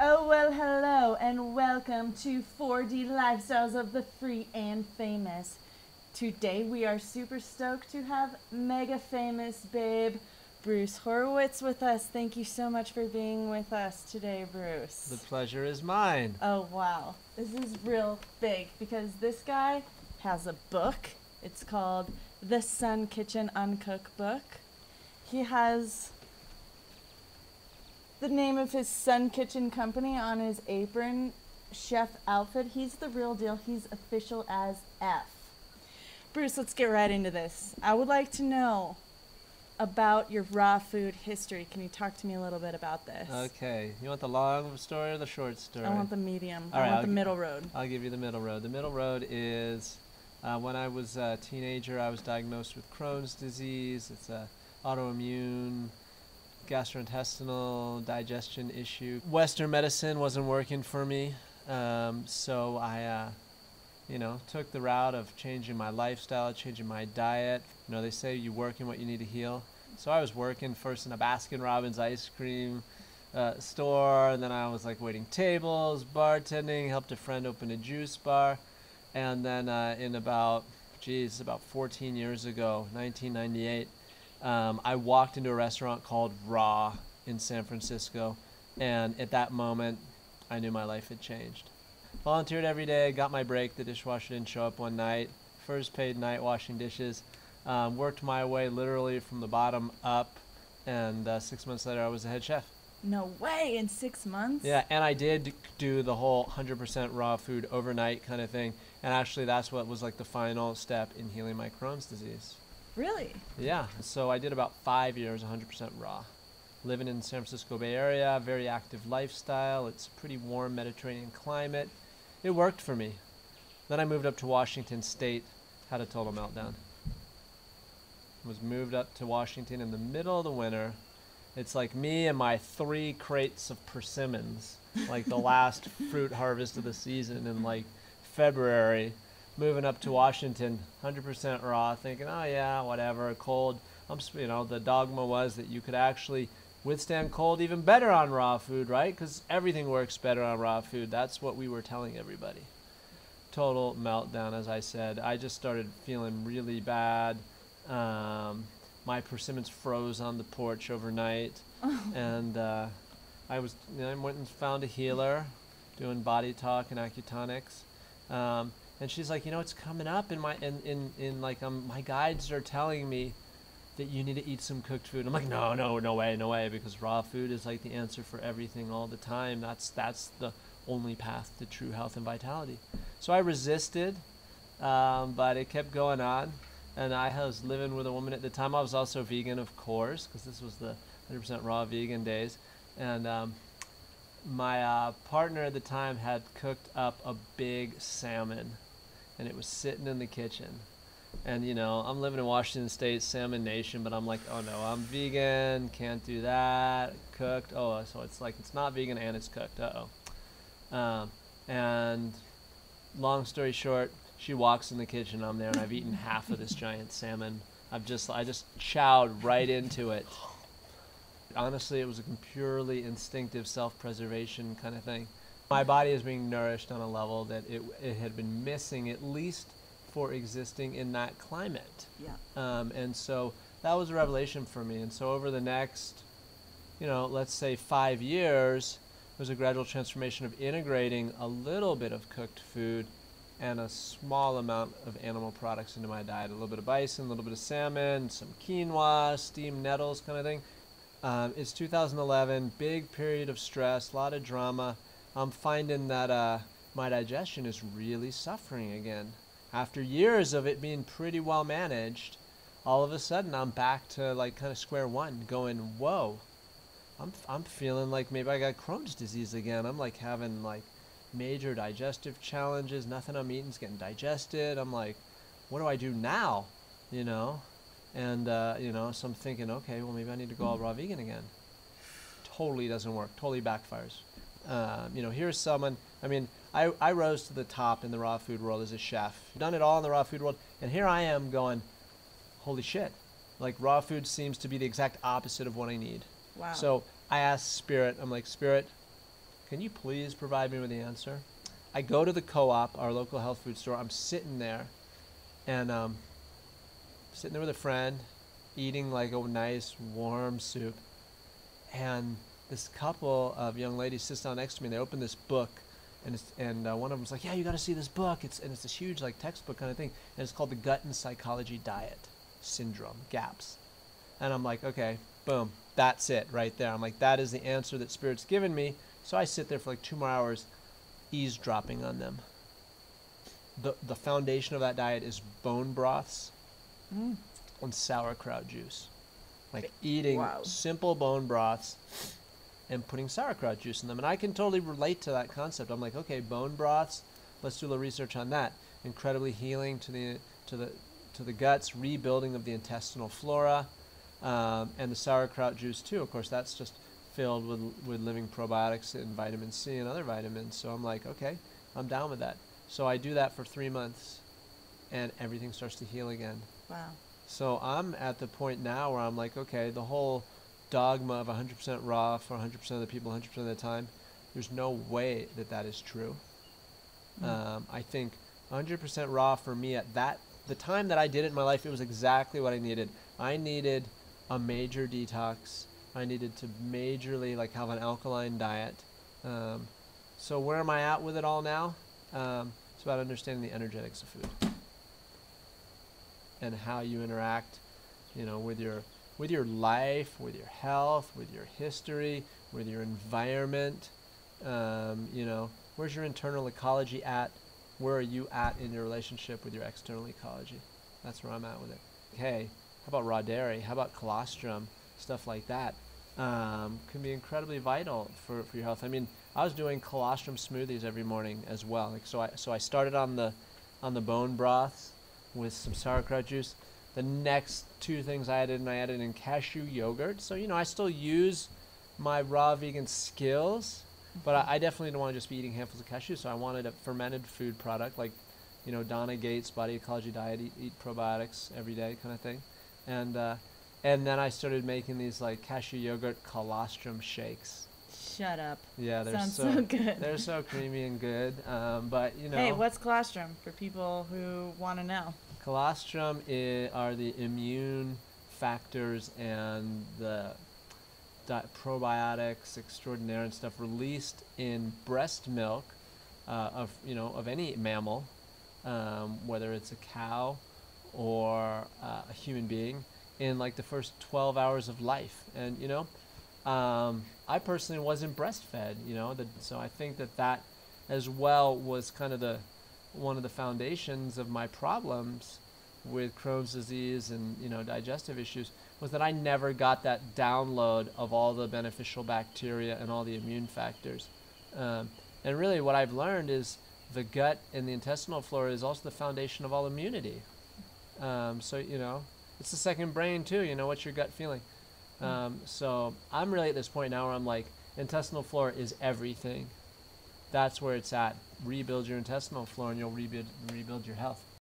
Oh, well, hello, and welcome to 4D Lifestyles of the Free and Famous. Today we are super stoked to have mega famous babe Bruce Horowitz with us. Thank you so much for being with us today, Bruce. The pleasure is mine. Oh, wow. This is real big because this guy has a book. It's called The Sun Kitchen Uncooked Book. He has the name of his Sun Kitchen company on his apron, chef outfit. He's the real deal. He's official as F. Bruce, let's get right into this. I would like to know about your raw food history. Can you talk to me a little bit about this? Okay. You want the long story or the short story? I want the medium. All I right, want the middle road. I'll give you the middle road. The middle road is when I was a teenager, I was diagnosed with Crohn's disease. It's a autoimmune gastrointestinal digestion issue. Western medicine wasn't working for me, so I took the route of changing my lifestyle, changing my diet. You know, they say you work in what you need to heal. So I was working first in a Baskin-Robbins ice cream store, and then I was like waiting tables, bartending, helped a friend open a juice bar, and then in about 14 years ago, 1998, I walked into a restaurant called Raw in San Francisco, and at that moment, I knew my life had changed. Volunteered every day, got my break. The dishwasher didn't show up one night. First paid night washing dishes. Worked my way literally from the bottom up, and 6 months later, I was the head chef. No way, in 6 months? Yeah, and I did do the whole 100% raw food overnight kind of thing, and actually that's what was like the final step in healing my Crohn's disease. Really? Yeah, so I did about 5 years 100% raw. Living in the San Francisco Bay Area, very active lifestyle. It's a pretty warm Mediterranean climate. It worked for me. Then I moved up to Washington State, had a total meltdown. Was moved up to Washington in the middle of the winter. It's like me and my 3 crates of persimmons, like the last fruit harvest of the season in like February. Moving up to Washington, 100% raw, thinking, oh yeah, whatever, cold. The dogma was that you could actually withstand cold even better on raw food, right? Because everything works better on raw food. That's what we were telling everybody. Total meltdown, as I said. I just started feeling really bad. My persimmons froze on the porch overnight, and I went and found a healer, doing body talk and acutonics. And she's like, it's coming up in my guides are telling me that you need to eat some cooked food. I'm like, no way, because raw food is like the answer for everything all the time. That's the only path to true health and vitality. So I resisted, but it kept going on. And I was living with a woman at the time. I was also vegan, of course, because this was the 100% raw vegan days. And my partner at the time had cooked up a big salmon, and it was sitting in the kitchen. And I'm living in Washington State, salmon nation, but I'm like, oh no, I'm vegan, can't do that. Cooked, oh, so it's like it's not vegan and it's cooked, and long story short, she walks in the kitchen, I'm there, and I've eaten half of this giant salmon. I just chowed right into it. Honestly, it was a purely instinctive self-preservation kind of thing. My body is being nourished on a level that it had been missing, at least for existing in that climate. Yeah. And so that was a revelation for me. And so over the next, let's say 5 years, there was a gradual transformation of integrating a little bit of cooked food and a small amount of animal products into my diet. A little bit of bison, a little bit of salmon, some quinoa, steamed nettles kind of thing. It's 2011, big period of stress, a lot of drama. I'm finding that my digestion is really suffering again. After years of it being pretty well managed, all of a sudden I'm back to like kind of square one, going, whoa, I'm feeling like maybe I got Crohn's disease again. I'm like having like major digestive challenges. Nothing I'm eating is getting digested. I'm like, what do I do now? And so I'm thinking, okay, well maybe I need to go all raw vegan again. Totally doesn't work. Totally backfires. Here's someone. I rose to the top in the raw food world as a chef. Done it all in the raw food world, and here I am going, holy shit! Like raw food seems to be the exact opposite of what I need. Wow. So I asked Spirit. I'm like, Spirit, can you please provide me with the answer? I go to the co-op, our local health food store. I'm sitting there, and sitting there with a friend, eating like a nice warm soup, and this couple of young ladies sits down next to me. And they open this book, and one of them's like, "Yeah, you got to see this book. It's this huge like textbook kind of thing, and it's called the Gut and Psychology Diet Syndrome Gaps." And I'm like, okay, boom, that's it right there. I'm like, that is the answer that Spirit's given me. So I sit there for like 2 more hours, eavesdropping on them. The foundation of that diet is bone broths and sauerkraut juice. Like eating simple bone broths and putting sauerkraut juice in them. And I can totally relate to that concept. I'm like, okay, bone broths, let's do a little research on that. Incredibly healing to the guts, rebuilding of the intestinal flora, and the sauerkraut juice too. Of course, that's just filled with living probiotics and vitamin C and other vitamins. So I'm like, okay, I'm down with that. So I do that for 3 months, and everything starts to heal again. Wow. So I'm at the point now where I'm like, okay, the whole dogma of 100% raw for 100% of the people 100% of the time, there's no way that is true. I think 100% raw for me at the time that I did it in my life, it was exactly what I needed. I needed a major detox. I needed to majorly like have an alkaline diet. So where am I at with it all now? It's about understanding the energetics of food and how you interact, with your life, with your health, with your history, with your environment. Where's your internal ecology at? Where are you at in your relationship with your external ecology? That's where I'm at with it. Hey, how about raw dairy? How about colostrum? Stuff like that can be incredibly vital for your health. I mean, I was doing colostrum smoothies every morning as well. Like, so I started on the bone broths with some sauerkraut juice. The next 2 things I added in cashew yogurt. So, I still use my raw vegan skills, but I definitely don't want to just be eating handfuls of cashews. So I wanted a fermented food product like, Donna Gates Body Ecology Diet, eat probiotics every day kind of thing. And then I started making these like cashew yogurt colostrum shakes. Shut up. Yeah, they're Sounds so good. They're so creamy and good. But Hey, what's colostrum for people who want to know? Colostrum are the immune factors and the probiotics extraordinaire and stuff released in breast milk of any mammal, whether it's a cow or a human being, in like the first 12 hours of life. And I personally wasn't breastfed, so I think that as well was kind of one of the foundations of my problems with Crohn's disease and digestive issues, was that I never got that download of all the beneficial bacteria and all the immune factors. And really what I've learned is the gut and the intestinal flora is also the foundation of all immunity. So it's the second brain too. What's your gut feeling? So I'm really at this point now where I'm like, intestinal flora is everything. That's where it's at. Rebuild your intestinal flora and you'll rebuild your health.